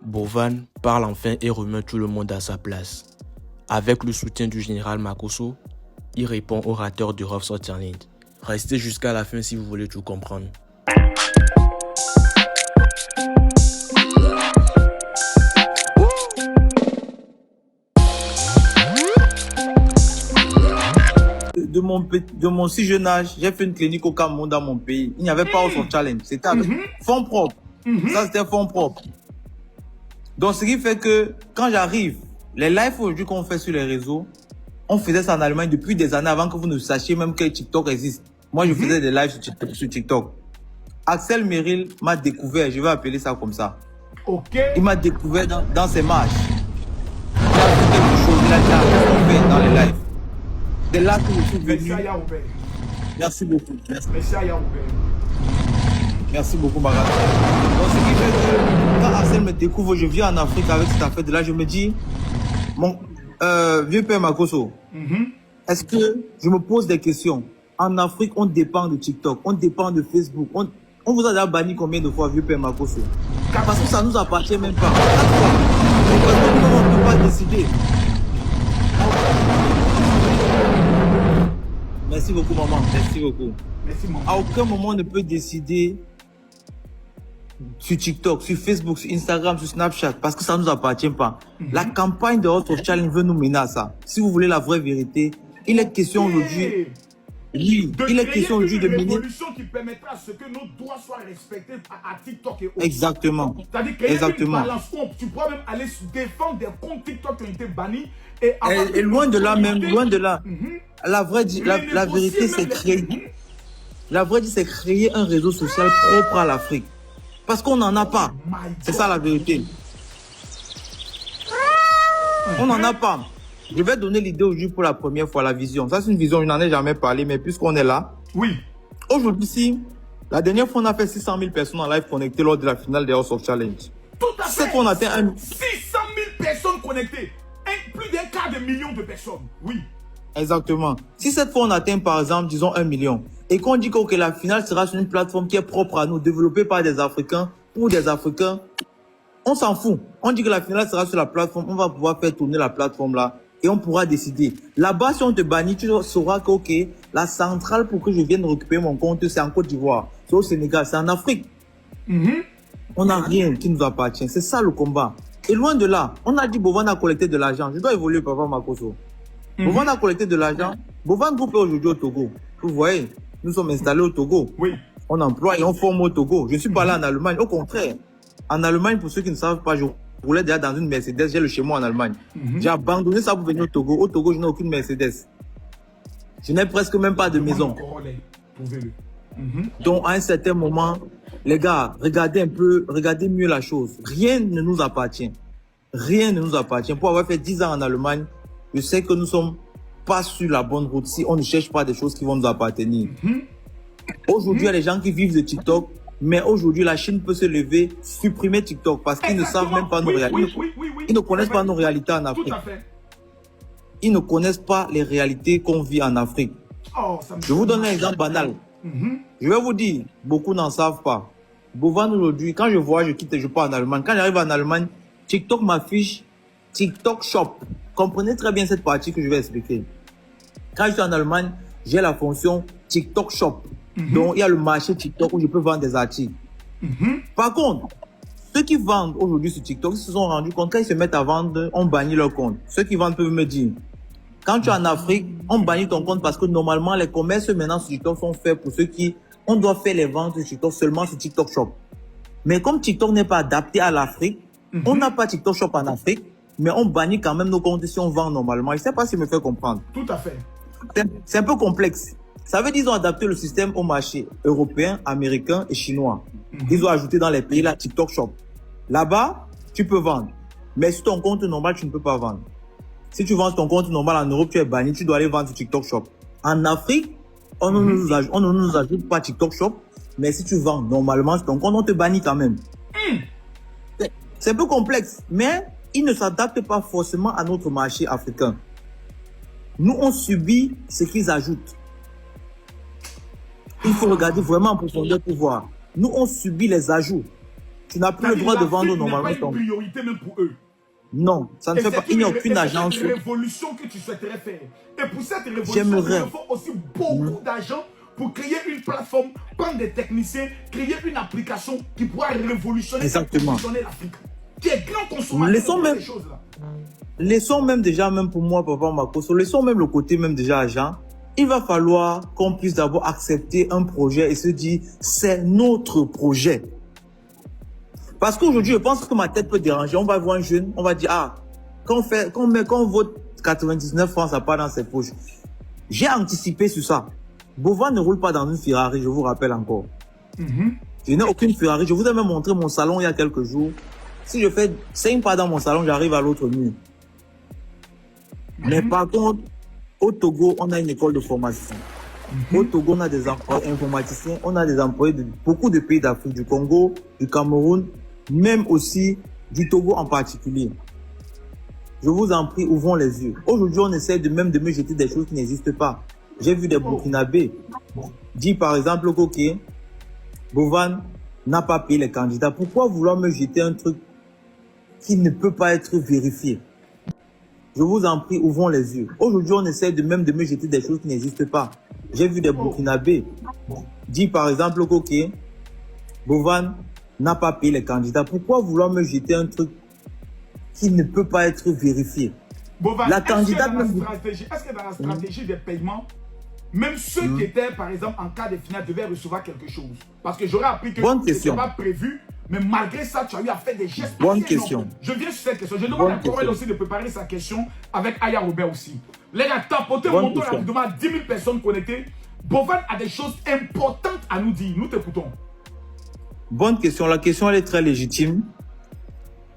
Bovan parle enfin et remet tout le monde à sa place. Avec le soutien du général Makosso, il répond au orateur du Rough Sword Challenge. Restez jusqu'à la fin si vous voulez tout comprendre. De mon si jeune âge, j'ai fait une clinique au Cameroun dans mon pays. Il n'y avait pas Rough Sword Challenge. C'était avec fonds propres. Ça, c'était fonds propres. Donc, ce qui fait que quand j'arrive, les lives aujourd'hui qu'on fait sur les réseaux, on faisait ça en Allemagne depuis des années avant que vous ne sachiez même que TikTok existe. Moi, je faisais des lives sur TikTok. Axel Merrill m'a découvert, je vais appeler ça comme ça. Ok. Il m'a découvert dans ses marches. Il a fait quelque chose, il a dit dans les lives. C'est là que je suis venu. Merci beaucoup. Merci beaucoup, Marat. Donc, ce qui fait que quand Axel me découvre, je viens en Afrique avec cette affaire de là, je me dis, mon vieux père Makosso, est-ce que je me pose des questions? En Afrique, on dépend de TikTok, on dépend de Facebook. On vous a déjà banni combien de fois, vieux père Makosso? Parce que ça ne nous appartient même pas. Parce que nous, on ne peut pas décider. Merci beaucoup, maman. Merci beaucoup. Merci, maman. À aucun moment, on ne peut décider sur TikTok, sur Facebook, sur Instagram, sur Snapchat, parce que ça ne nous appartient pas. La campagne de Rough Sword Challenge veut nous mener à ça. Si vous voulez la vraie vérité, il est question aujourd'hui... Oui, il est question aujourd'hui de mener... Une révolution qui permettra à ce que nos droits soient respectés à TikTok et autres. Exactement. C'est-à-dire qu'il y a une balance où tu pourras même aller défendre des comptes TikTok qui ont été bannis. Et loin de là même, loin de là. La vérité, c'est créer... La vraie c'est créer un réseau social propre à l'Afrique. Parce qu'on n'en a pas. C'est ça la vérité. On n'en a pas. Je vais donner l'idée aujourd'hui pour la première fois, la vision. Ça, c'est une vision, je n'en ai jamais parlé, mais puisqu'on est là. Oui. Aujourd'hui, si, la dernière fois, on a fait 600 000 personnes en live connectées lors de la finale des Rough Sword Challenge. Tout à fait. C'est qu'on atteint 600 000 personnes connectées. Plus d'un quart de million de personnes. Oui. Exactement. Si cette fois, on atteint, par exemple, disons 1 million, et qu'on dit que la finale sera sur une plateforme qui est propre à nous, développée par des Africains, pour des Africains, on s'en fout. On dit que la finale sera sur la plateforme, on va pouvoir faire tourner la plateforme là, et on pourra décider. Là-bas, si on te bannit, tu sauras que, ok, la centrale pour que je vienne récupérer mon compte, c'est en Côte d'Ivoire, c'est au Sénégal, c'est en Afrique. On n'a rien qui nous appartient. C'est ça le combat. Et loin de là, on a dit Bovan a collecté de l'argent. Je dois évoluer, papa Makosso. Bovan a collecté de l'argent. Bovan Group est aujourd'hui au Togo. Vous voyez, nous sommes installés au Togo. Oui. On emploie et on forme au Togo. Je ne suis pas là en Allemagne. Au contraire, en Allemagne, pour ceux qui ne savent pas, je roulais déjà dans une Mercedes. J'ai le chez moi en Allemagne. J'ai abandonné ça pour venir au Togo. Au Togo, je n'ai aucune Mercedes. Je n'ai presque même pas de maison. Donc, à un certain moment, les gars, regardez un peu, regardez mieux la chose. Rien ne nous appartient. Rien ne nous appartient. Pour avoir fait 10 ans en Allemagne, je sais que nous sommes pas sur la bonne route si on ne cherche pas des choses qui vont nous appartenir. Aujourd'hui, il y a des gens qui vivent de TikTok, mais aujourd'hui, la Chine peut se lever, supprimer TikTok parce qu'ils ne savent même pas nos réalités. Ils ne connaissent pas nos réalités en Afrique. Ils ne connaissent pas les réalités qu'on vit en Afrique. Je vous donne un exemple banal. Je vais vous dire, beaucoup n'en savent pas. Bovan aujourd'hui, quand je vois, je quitte, je pars en Allemagne. Quand j'arrive en Allemagne, TikTok m'affiche TikTok Shop. Comprenez très bien cette partie que je vais expliquer. Quand je suis en Allemagne, j'ai la fonction TikTok Shop. Donc, il y a le marché TikTok où je peux vendre des articles. Par contre, ceux qui vendent aujourd'hui sur TikTok, ils se sont rendus compte, quand ils se mettent à vendre, on bannit leur compte. Ceux qui vendent peuvent me dire, quand tu es en Afrique, on bannit ton compte parce que normalement, les commerces maintenant sur TikTok sont faits pour ceux qui, on doit faire les ventes sur TikTok seulement sur TikTok Shop. Mais comme TikTok n'est pas adapté à l'Afrique, on n'a pas TikTok Shop en Afrique, mais on bannit quand même nos comptes si on vend normalement. Je ne sais pas si je me fais comprendre. Tout à fait. C'est un peu complexe. Ça veut dire qu'ils ont adapté le système au marché européen, américain et chinois. Ils ont ajouté dans les pays là TikTok Shop. Là-bas, tu peux vendre. Mais sur ton compte normal, tu ne peux pas vendre. Si tu vends ton compte normal en Europe, tu es banni, tu dois aller vendre sur TikTok Shop. En Afrique, on ne nous ajoute pas TikTok Shop, mais si tu vends normalement sur ton compte, on te bannit quand même. C'est un peu complexe, mais ils ne s'adaptent pas forcément à notre marché africain. Nous, on subit ce qu'ils ajoutent. Il faut regarder vraiment en profondeur pour voir. Nous, on subit les ajouts. Tu n'as plus le droit de vendre normalement n'est pas ton... une priorité même pour eux. Non, ça ne fait pas. Il n'y a aucune agence. C'est une révolution que tu souhaiterais faire. Et pour cette révolution, J'aimerais. il faut aussi beaucoup d'argent pour créer une plateforme, prendre des techniciens, créer une application qui pourra révolutionner l'Afrique. Qui est grand consommateur de ces choses-là. Laissons même déjà, même pour moi, Papa Makosso, laissons même le côté même déjà agent. Il va falloir qu'on puisse d'abord accepter un projet et se dire, c'est notre projet. Parce qu'aujourd'hui, je pense que ma tête peut déranger. On va voir un jeune, on va dire, ah, quand on vote 99 francs, ça part dans ses poches. J'ai anticipé sur ça. Bovan ne roule pas dans une Ferrari, je vous rappelle encore. Je n'ai aucune Ferrari. Je vous ai même montré mon salon il y a quelques jours. Si je fais 5 pas dans mon salon, j'arrive à l'autre mur. Mais par contre, au Togo, on a une école de formation. Au Togo, on a des informaticiens, on a des employés de beaucoup de pays d'Afrique, du Congo, du Cameroun, même aussi du Togo en particulier. Je vous en prie, ouvrons les yeux. Aujourd'hui, on essaie de me jeter des choses qui n'existent pas. J'ai vu des Burkinabés dire par exemple, ok, Bovan n'a pas payé les candidats. Pourquoi vouloir me jeter un truc qui ne peut pas être vérifié? Je vous en prie, ouvrons les yeux. Aujourd'hui, on essaie de me jeter des choses qui n'existent pas. J'ai vu des Burkinabés dire par exemple, ok, Bovan n'a pas payé les candidats. Pourquoi vouloir me jeter un truc qui ne peut pas être vérifié? Bovan, la candidate est-ce que dans la stratégie des paiements, même ceux qui étaient, par exemple, en cas de finale, devaient recevoir quelque chose? Parce que j'aurais appris que ce n'était pas prévu, mais malgré ça, tu as eu à faire des gestes. Bonne question. Je viens sur cette question. Je demande à Corel aussi de préparer sa question avec Aya Robert aussi. Les gars, tapotez mon montant rapidement à 10 000 personnes connectées. Bovan a des choses importantes à nous dire. Nous t'écoutons. Bonne question. La question, elle est très légitime.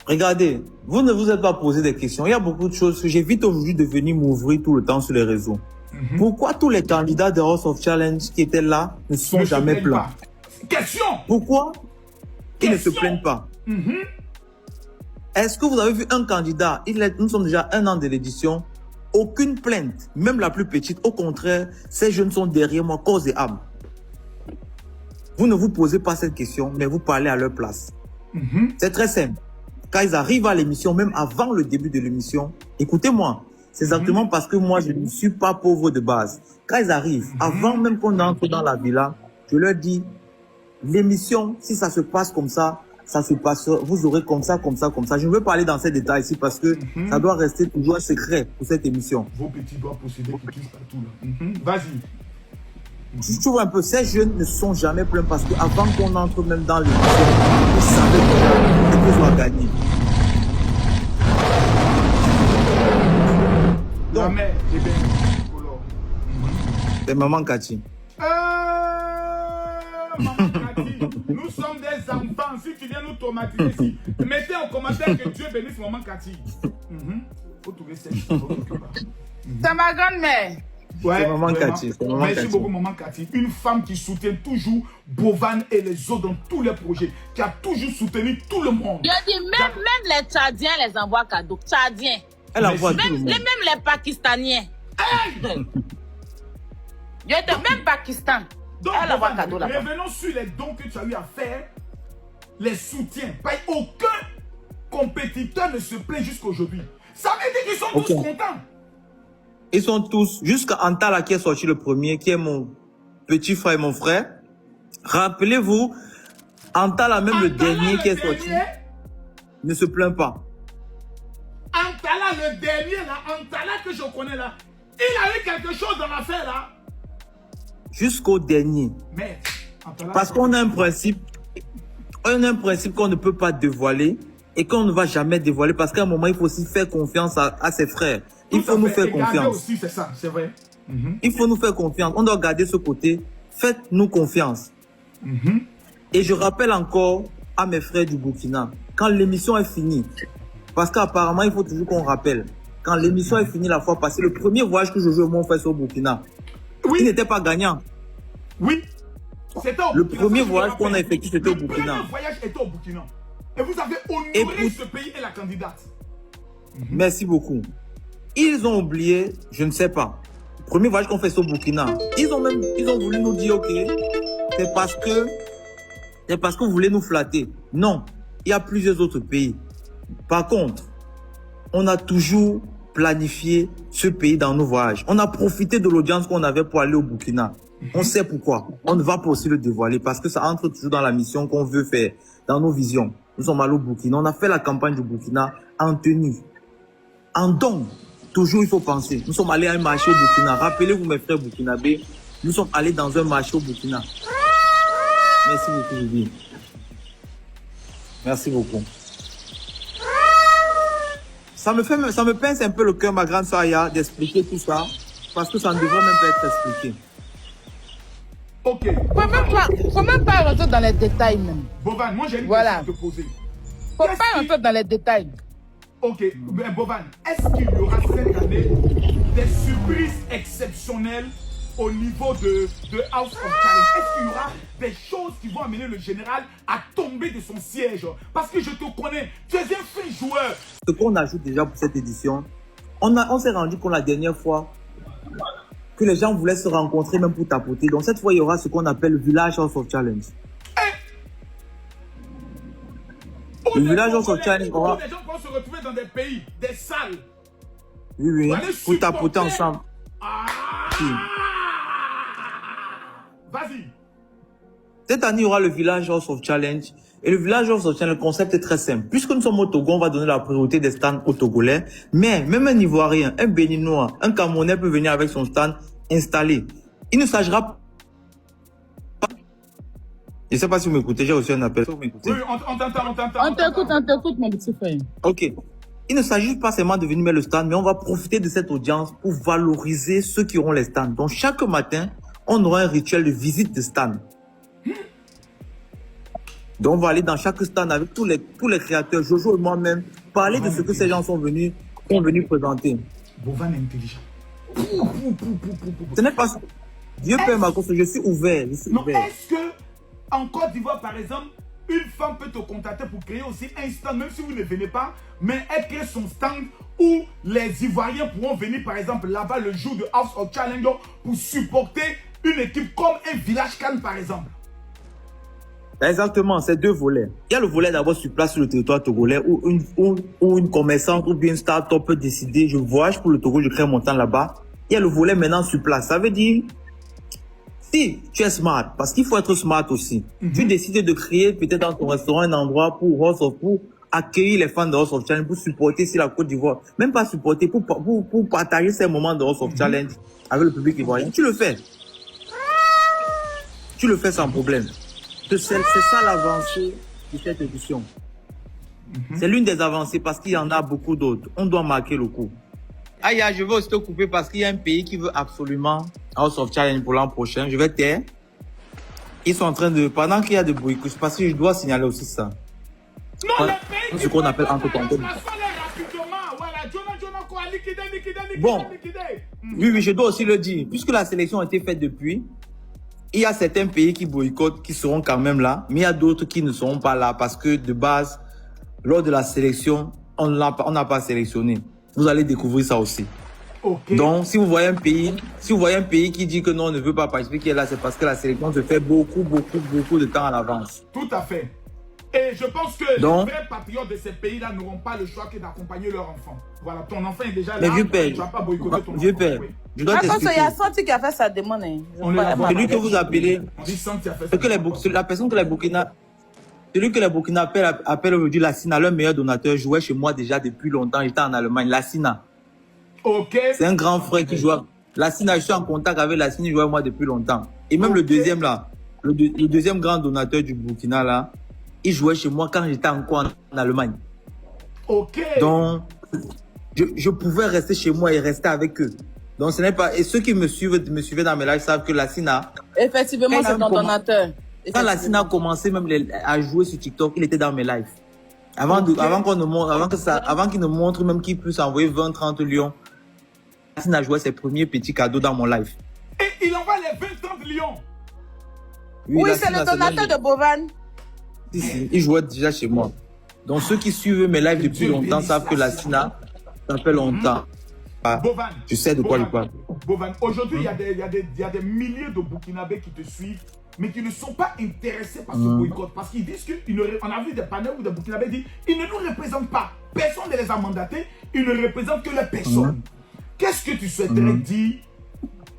Regardez, vous ne vous êtes pas posé des questions. Il y a beaucoup de choses que j'évite aujourd'hui de venir m'ouvrir tout le temps sur les réseaux. Pourquoi tous les candidats de House of Challenge qui étaient là ne sont jamais plaints? Question. Pourquoi ils ne se plaignent pas? Est-ce que vous avez vu un candidat, nous sommes déjà 1 an de l'édition, aucune plainte, même la plus petite. Au contraire, ces jeunes sont derrière moi, corps et âme. Vous ne vous posez pas cette question, mais vous parlez à leur place. C'est très simple. Quand ils arrivent à l'émission, même avant le début de l'émission, écoutez-moi, c'est exactement parce que moi, je ne suis pas pauvre de base. Quand ils arrivent, avant même qu'on entre dans la villa, je leur dis, l'émission, si ça se passe comme ça se passe, vous aurez comme ça, comme ça, comme ça. Je ne veux pas aller dans ces détails ici parce que ça doit rester toujours un secret pour cette émission. Vos petits doigts possédés qui touchent partout là. Vas-y. Si tu vois un peu, ces jeunes ne sont jamais pleins parce qu'avant qu'on entre même dans l'émission, ils savaient que les va gagner. La mère, c'est bien. C'est Maman Kati. Maman Kati, nous sommes des enfants. Si tu viens nous traumatiser ici, mettez en commentaire que Dieu bénisse Maman Kati. Faut trouver cette chose. C'est ma grand-mère. Ouais, c'est Maman Kati. Merci beaucoup, Maman Kati. Une femme qui soutient toujours Bovan et les autres dans tous les projets, qui a toujours soutenu tout le monde. Je dis, même les Tchadiens les envoient cadeaux. Tchadiens. Elle envoie tout le monde. Même les Pakistaniens. Même Pakistan. Donc, elle envoie cadeau là-bas. Revenons sur les dons que tu as eu à faire, les soutiens. Aucun compétiteur ne se plaint jusqu'à aujourd'hui. Ça veut dire qu'ils sont tous contents. Ils sont tous, jusqu'à Antala qui est sorti le premier, qui est mon petit frère et mon frère. Rappelez-vous, Antala, même le dernier qui est sorti, ne se plaint pas. Antala, le dernier là, Antala que je connais là, il a eu quelque chose dans l'affaire là. Jusqu'au dernier. Mais, Antala, parce qu'on a un principe, qu'on ne peut pas dévoiler et qu'on ne va jamais dévoiler parce qu'à un moment, il faut aussi faire confiance à ses frères. Il faut nous faire confiance. Aussi, c'est ça, c'est vrai. Il faut nous faire confiance. On doit garder ce côté. Faites-nous confiance. Et je rappelle encore à mes frères du Burkina, quand l'émission est finie, parce qu'apparemment, il faut toujours qu'on rappelle, quand l'émission est finie la fois passée, le premier voyage que je joue mon frère au Burkina, il n'était pas gagnant. Oui. Le premier voyage qu'on a effectué, c'était au Burkina. Le premier voyage était au Burkina. Et vous avez honoré ce pays et la candidate. Merci beaucoup. Ils ont oublié, je ne sais pas, le premier voyage qu'on fait au Burkina. Ils ont voulu nous dire, ok, c'est parce que vous voulez nous flatter. Non. Il y a plusieurs autres pays. Par contre, on a toujours planifié ce pays dans nos voyages. On a profité de l'audience qu'on avait pour aller au Burkina. On sait pourquoi. On ne va pas aussi le dévoiler parce que ça entre toujours dans la mission qu'on veut faire, dans nos visions. Nous sommes allés au Burkina. On a fait la campagne du Burkina en tenue, en don. Toujours, il faut penser. Nous sommes allés à un marché au Burkina. Rappelez-vous, mes frères burkinabés, nous sommes allés dans un marché au Burkina. Merci beaucoup, Vivi. Merci beaucoup. Ça me pince un peu le cœur, ma grande Saya, d'expliquer tout ça, parce que ça ne devrait même pas être expliqué. Ok. Faut même pas rentrer dans les détails même. Bovan, moi j'ai une question à te poser. Faut pas rentrer dans les détails. Ok, ben Bovan, est-ce qu'il y aura cette année des surprises exceptionnelles au niveau de House of Challenge? Est-ce qu'il y aura des choses qui vont amener le général à tomber de son siège? Parce que je te connais, tu es un fin joueur. Ce qu'on ajoute déjà pour cette édition, on s'est rendu compte la dernière fois que les gens voulaient se rencontrer même pour tapoter. Donc cette fois, il y aura ce qu'on appelle le village House of Challenge. Le village House of Challenge, on va... Les gens vont se retrouver dans des pays, des salles. Oui, pour tapoter ensemble. Vas-y. Cette année, il y aura le village House of Challenge. Et le village House of Challenge, le concept est très simple. Puisque nous sommes au Togo, on va donner la priorité des stands aux Togolais. Mais même un Ivoirien, un Béninois, un Camerounais peut venir avec son stand installé. Il ne s'agira pas... Je ne sais pas si vous m'écoutez, j'ai reçu un appel. Oui, on t'entend. On t'écoute, mon petit frère. Ok. Il ne s'agit pas seulement de venir mettre le stand, mais on va profiter de cette audience pour valoriser ceux qui auront les stands. Donc, chaque matin, on aura un rituel de visite de stand. Donc, on va aller dans chaque stand avec tous les créateurs, Jojo et moi-même, parler de ce que ces gens sont venus présenter. Bovan est intelligent. Ce n'est pas... Dieu Père Marcos, je suis ouvert. Non, est-ce que en Côte d'Ivoire, par exemple, une femme peut te contacter pour créer aussi un stand, même si vous ne venez pas, mais elle crée son stand où les Ivoiriens pourront venir, par exemple, là-bas le jour de House of Challenge pour supporter une équipe comme un village Cannes, par exemple? Exactement, c'est deux volets. Il y a le volet d'abord sur place sur le territoire togolais où une commerçante ou bien une start-up peut décider, je voyage pour le Togo, je crée mon stand là-bas. Il y a le volet maintenant sur place. Ça veut dire, si tu es smart, parce qu'il faut être smart aussi, tu décides de créer peut-être dans ton restaurant un endroit pour accueillir les fans de House of Challenge, pour supporter si la Côte d'Ivoire, même pas supporter, pour partager ces moments de House of Challenge avec le public ivoirien. Tu le fais. Tu le fais sans problème. C'est ça l'avancée de cette édition. C'est l'une des avancées parce qu'il y en a beaucoup d'autres. On doit marquer le coup. Aïe, je vais aussi te couper parce qu'il y a un pays qui veut absolument House of Challenge pour l'an prochain. Je vais taire. Ils sont en train de... Pendant qu'il y a des boycotts, parce que je dois signaler aussi ça. Non, les pays ce qu'on appelle entre-temps. Bon, oui, je dois aussi le dire. Puisque la sélection a été faite depuis, il y a certains pays qui boycottent, qui seront quand même là, mais il y a d'autres qui ne seront pas là parce que de base, lors de la sélection, on n'a pas sélectionné. Vous allez découvrir ça aussi. Okay. Donc, si vous voyez un pays qui dit que non, on ne veut pas participer, qui est là, c'est parce que la sélection se fait beaucoup de temps à l'avance. Tout à fait. Et je pense que les vrais patriotes de ces pays-là n'auront pas le choix que d'accompagner leur enfant. Voilà, ton enfant est déjà là. Mais vieux père, tu vas pas boycotter ton vieux enfant. père, je dois t'expliquer. Il y a Santi qui a fait sa demande. Celui que vous appelez, la personne que les Burkina, celui que les Burkina appellent aujourd'hui Lassina, leur meilleur donateur, jouait chez moi déjà depuis longtemps. J'étais en Allemagne. Lassina. Ok. C'est un grand frère qui joue. Lassina, je suis en contact avec Lassina, il joue avec moi depuis longtemps. Et même le deuxième là, le deuxième grand donateur du Burkina là, il jouait chez moi quand j'étais encore en Allemagne. Ok. Donc, je pouvais rester chez moi et rester avec eux. Donc, ce n'est pas... Et ceux qui me suivaient dans mes lives savent que Lassina... Effectivement, c'est ton donateur. Quand Lassina a commencé même à jouer sur TikTok, il était dans mes lives. Avant qu'il ne montre même qu'il puisse envoyer 20-30 lions, Lassina a joué ses premiers petits cadeaux dans mon live. Et il envoie les 20-30 lions. Oui, c'est le donateur de Bovan. Si, il jouait déjà chez moi. Donc, ceux qui suivent mes lives depuis longtemps savent que Lassina, ça fait longtemps. Bovan, je sais de quoi il parle. Bovan, aujourd'hui, il y a des milliers de Burkinabés qui te suivent mais qui ne sont pas intéressés par ce boycott. Parce qu'ils disent qu'on a vu des panels où des Burkinabés disent ils ne nous représentent pas. Personne ne les a mandatés. Ils ne représentent que les personnes. Qu'est-ce que tu souhaiterais dire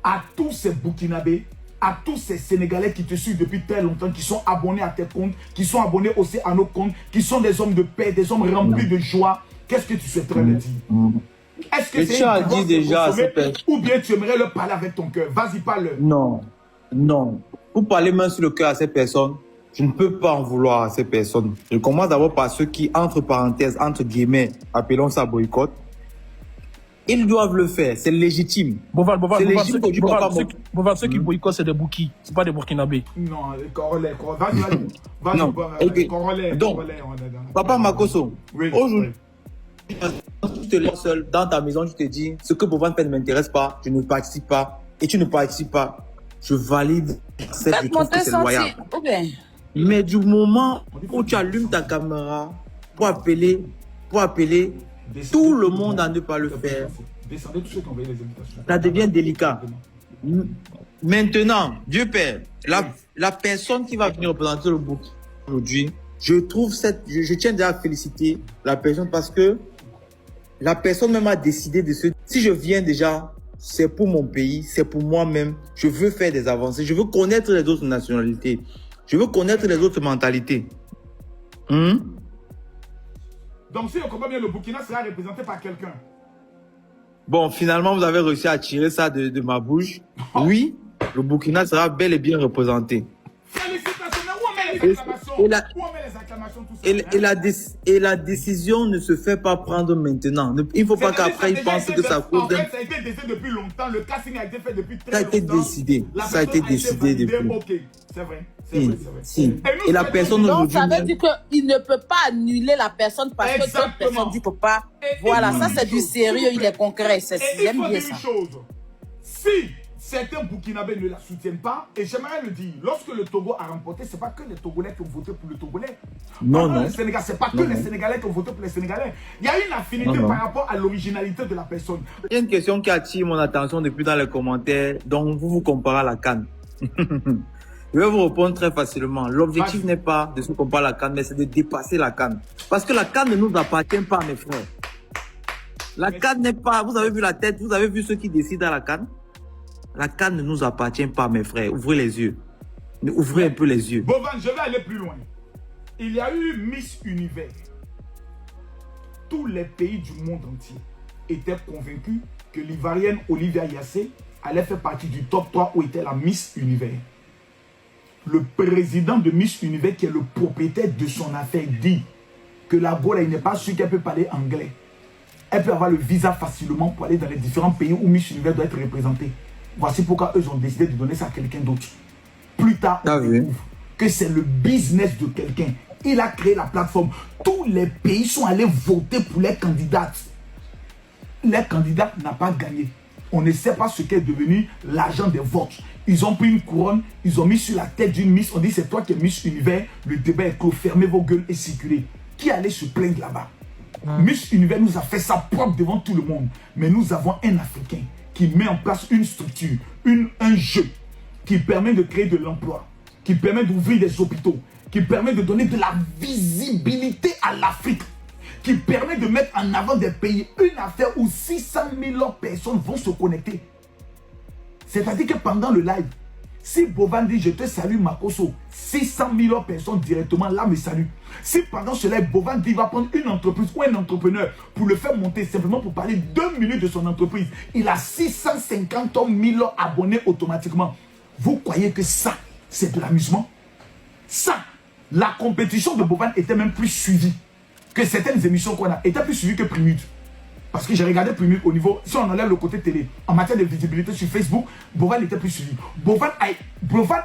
à tous ces Burkinabés, à tous ces Sénégalais qui te suivent depuis très longtemps, qui sont abonnés à tes comptes, qui sont abonnés aussi à nos comptes, qui sont des hommes de paix, des hommes remplis de joie? Qu'est-ce que tu souhaiterais leur dire? Est-ce que c'est un dit déjà ou bien tu aimerais leur parler avec ton cœur? Vas-y, parle. Non, non. Pour parler main sur le cœur à ces personnes, je ne peux pas en vouloir à ces personnes. Je commence d'abord par ceux qui, entre parenthèses, entre guillemets, appelons ça boycott. Ils doivent le faire, c'est légitime. C'est légitime que tu peux pas... Ceux qui boycottent, c'est des Boukis, c'est pas des Burkinabés. Non, les Congolais, vas-y, Congolais. Donc, Papa Makosso, aujourd'hui, tu te laisses seul dans ta maison, je te dis, ce que Bovan fait ne m'intéresse pas, je ne participe pas, et tu ne participes pas, je valide cette je trouve que c'est loyal. Mais du moment où tu allumes ta caméra pour appeler tout le monde à ne pas le faire, ça devient délicat. Maintenant, Dieu Père, la personne qui va venir représenter le Burkina aujourd'hui, je tiens déjà à féliciter la personne parce que la personne même a décidé de se... Si je viens déjà, c'est pour mon pays, c'est pour moi-même. Je veux faire des avancées. Je veux connaître les autres nationalités. Je veux connaître les autres mentalités. Donc si on comprend bien, le Burkina sera représenté par quelqu'un. Bon, finalement, vous avez réussi à tirer ça de ma bouche. Oui, le Burkina sera bel et bien représenté. Félicitations, où on met les acclamations? Où on met les acclamations, tout ça? Et la décision ne se fait pas prendre maintenant. Il ne faut pas qu'après ils pensent que ça cause... En fait, ça a été décidé depuis longtemps. Le casting a été fait depuis très longtemps. Ça a été décidé. Ça a été décidé depuis. Ok, c'est vrai. Si. Et la personne donc, aujourd'hui... ça veut dire qu'il ne peut pas annuler la personne parce que d'autres personnes disent que pas. Voilà, ça c'est du sérieux, il est concret. J'aime bien ça. Si certains Burkinabés ne la soutiennent pas, et j'aimerais le dire, lorsque le Togo a remporté, ce n'est pas que les Togolais qui ont voté pour le Togolais. Non. Le Sénégal, ce n'est pas que les Sénégalais qui ont voté pour les Sénégalais. Il y a une affinité par rapport à l'originalité de la personne. Il y a une question qui attire mon attention depuis dans les commentaires, donc vous comparez à la CAN. Je vais vous répondre très facilement. L'objectif n'est pas de se comparer à la CAN, mais c'est de dépasser la CAN. Parce que la CAN ne nous appartient pas, mes frères. La CAN n'est pas... Vous avez vu la tête, vous avez vu ceux qui décident à la CAN? La CAN ne nous appartient pas, mes frères. Ouvrez les yeux. Ouvrez un peu les yeux. Bovan, je vais aller plus loin. Il y a eu Miss Univers. Tous les pays du monde entier étaient convaincus que l'Ivoirienne Olivia Yassé allait faire partie du top 3 où était la Miss Univers. Le président de Miss Univers, qui est le propriétaire de son affaire, dit que la Gola, il n'est pas sûr qu'elle peut parler anglais. Elle peut avoir le visa facilement pour aller dans les différents pays où Miss Univers doit être représentée. Voici pourquoi eux ont décidé de donner ça à quelqu'un d'autre. Plus tard, on découvre que c'est le business de quelqu'un. Il a créé la plateforme. Tous les pays sont allés voter pour les candidates. Les candidats n'ont pas gagné. On ne sait pas ce qu'est devenu l'argent des votes. Ils ont pris une couronne, ils ont mis sur la tête d'une Miss. On dit c'est toi qui es Miss Univers. Le débat est clos. Fermez vos gueules et circulez. Qui allait se plaindre là-bas? Miss Univers nous a fait ça propre devant tout le monde. Mais nous avons un Africain qui met en place une structure, un jeu qui permet de créer de l'emploi, qui permet d'ouvrir des hôpitaux, qui permet de donner de la visibilité à l'Afrique, qui permet de mettre en avant des pays, une affaire où 600 000 personnes vont se connecter. C'est-à-dire que pendant le live, si Bovan dit je te salue Makosso, 600 000 personnes directement là me saluent. Si pendant ce live, Bovan dit il va prendre une entreprise ou un entrepreneur pour le faire monter simplement pour parler 2 minutes de son entreprise, il a 650 000 abonnés automatiquement. Vous croyez que ça, c'est de l'amusement? Ça, la compétition de Bovan était même plus suivie que certaines émissions qu'on a, était plus suivie que Primute. Parce que j'ai regardé Primute au niveau, si on enlève le côté télé, en matière de visibilité sur Facebook, Bovan était plus suivi. Bovan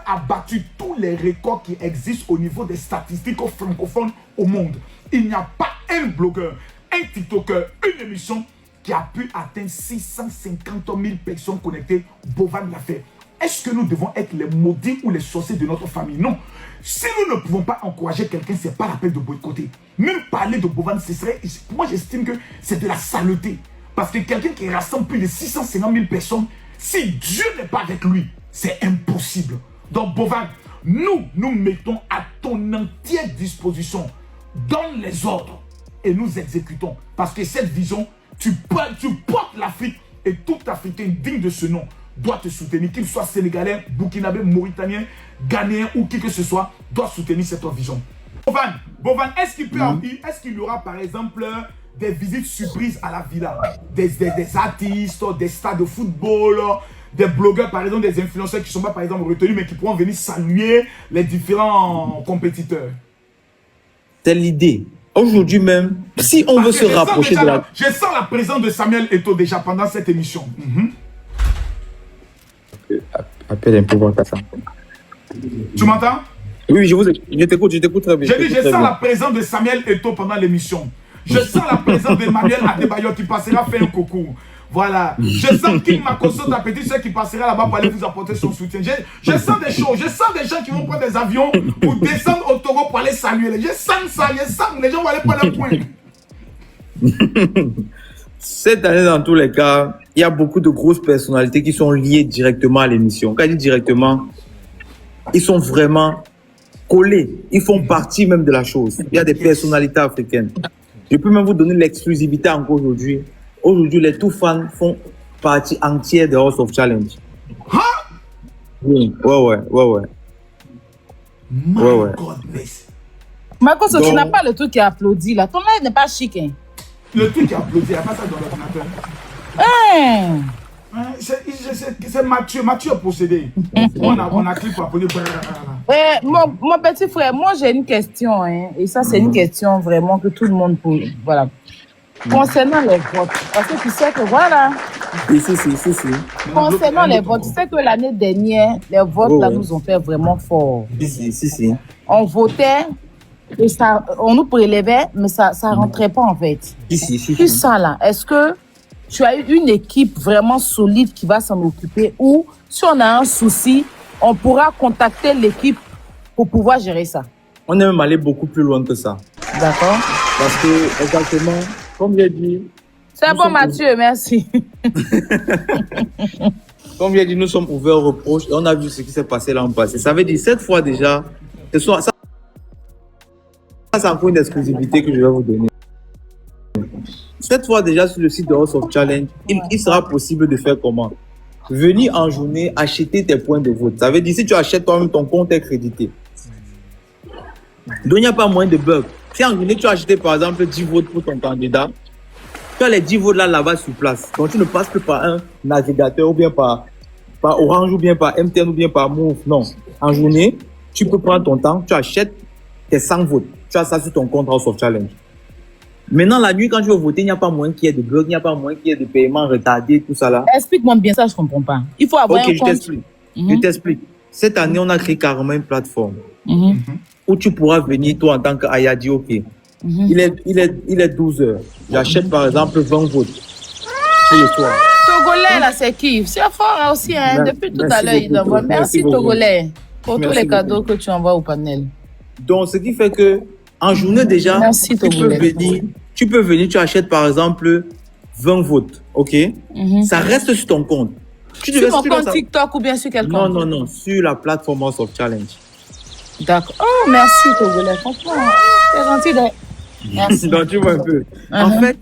a battu tous les records qui existent au niveau des statistiques francophones au monde. Il n'y a pas un blogueur, un TikToker, une émission qui a pu atteindre 650 000 personnes connectées. Bovan l'a fait. Est-ce que nous devons être les maudits ou les sorciers de notre famille? Non. Si nous ne pouvons pas encourager quelqu'un, ce n'est pas la peine de boycotter. Même parler de Bovan, ce serait... Moi, j'estime que c'est de la saleté. Parce que quelqu'un qui rassemble plus de 650 000 personnes, si Dieu n'est pas avec lui, c'est impossible. Donc, Bovan, nous mettons à ton entière disposition. Donne les ordres et nous exécutons. Parce que cette vision, tu portes l'Afrique et tout Africain digne de ce nom doit te soutenir, qu'il soit sénégalais, burkinabé, mauritanien, ghanéen ou qui que ce soit, doit soutenir cette vision. Bovan, est-ce qu'il y aura par exemple des visites surprises à la villa, des artistes, des stars de football, des blogueurs par exemple, des influenceurs qui ne sont pas par exemple retenus mais qui pourront venir saluer les différents compétiteurs? C'est l'idée. Aujourd'hui même, si on veut se rapprocher de la... Je sens la présence de Samuel Eto'o déjà pendant cette émission. Appelle un peu voir ta femme. Tu m'entends? Oui, je t'écoute très bien. Je dis, je sens la présence de Samuel Eto'o pendant l'émission. Je sens la présence d'Emmanuel Adebayo qui passera faire un coucou. Voilà. Je sens King Makosso, ta petite soeur, qui passera là-bas pour aller vous apporter son soutien. Je sens des choses. Je sens des gens qui vont prendre des avions pour descendre au Togo pour aller saluer. Je sens ça. Je sens les gens vont aller prendre le point. Cette année, dans tous les cas, il y a beaucoup de grosses personnalités qui sont liées directement à l'émission. Quand je dis directement, ils sont vraiment collés. Ils font partie même de la chose. Il y a des personnalités africaines. Je peux même vous donner l'exclusivité encore aujourd'hui. Aujourd'hui, les tout fans font partie entière de House of Challenge. Hein? Oui, ouais. Makosso, tu n'as pas le truc qui applaudit là. Ton live n'est pas chic, hein? Le truc qui applaudit, il n'y a pas ça dans l'ordinateur. C'est Mathieu possédé. On a clip pour appeler. Mon petit frère, moi j'ai une question, hein, et ça c'est une question vraiment que tout le monde pose. Voilà. Concernant les votes, parce que tu sais que voilà. Si. Concernant les votes, tu sais que l'année dernière, les votes là nous ont fait vraiment fort. Si. On votait. Et ça, on nous prélevait, mais ça rentrait pas en fait. Puis ça là, est-ce que tu as eu une équipe vraiment solide qui va s'en occuper ou si on a un souci, on pourra contacter l'équipe pour pouvoir gérer ça? On est même allé beaucoup plus loin que ça. D'accord. Parce que, exactement, comme j'ai dit... C'est bon Mathieu, merci. Comme j'ai dit, nous sommes ouverts aux reproches et on a vu ce qui s'est passé l'an passé. Ça veut dire, cette fois déjà, c'est encore une exclusivité que je vais vous donner. Cette fois déjà sur le site de House of Challenge, il sera possible de faire comment? Venir en journée acheter tes points de vote. Ça veut dire si tu achètes toi-même, ton compte est crédité. Donc il n'y a pas moyen de bug. Si en journée tu as acheté par exemple 10 votes pour ton candidat, tu as les 10 votes là-bas sur place. Donc tu ne passes plus par un navigateur ou bien par Orange ou bien par MTN ou bien par Move. Non. En journée, tu peux prendre ton temps, tu achètes tes 100 votes. Tu as ça sur ton compte House of Challenge. Maintenant, la nuit, quand tu veux voter, il n'y a pas moyen qu'il y ait de bug, il n'y a pas moyen qu'il y ait de paiement retardé, tout ça là. Explique-moi bien ça, je ne comprends pas. Il faut avoir un compte. Je t'explique. Cette année, on a créé carrément une plateforme où tu pourras venir, toi, en tant qu'Aya, dire, OK, il est 12 heures. J'achète, par exemple, 20 votes pour le soir. Togolais, là, c'est qui? C'est fort aussi, hein. Depuis tout à l'heure, il envoie. Merci, Togolais, pour tous les cadeaux que tu envoies au panel. Donc, ce qui fait que en journée déjà, merci, tu peux venir, tu achètes par exemple 20 votes, ok? Ça reste sur ton compte. Sur mon compte TikTok ou bien sur quel compte? Non, sur la plateforme House of Challenge. D'accord. Oh, merci, Togolais. Franchement, c'est gentil. Merci. Donc, tu vois un peu. En fait,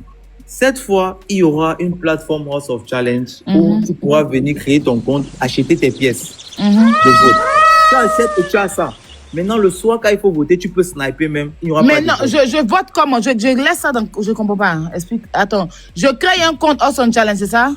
cette fois, il y aura une plateforme House of Challenge où tu pourras venir créer ton compte, acheter tes pièces de vote. Tu achètes et tu as ça. Maintenant, le soir, quand il faut voter, tu peux sniper même. Il n'y aura mais pas non, je vote comment? Je laisse ça dans... Je ne comprends pas. Explique. Attends. Je crée un compte House of Challenge, c'est ça?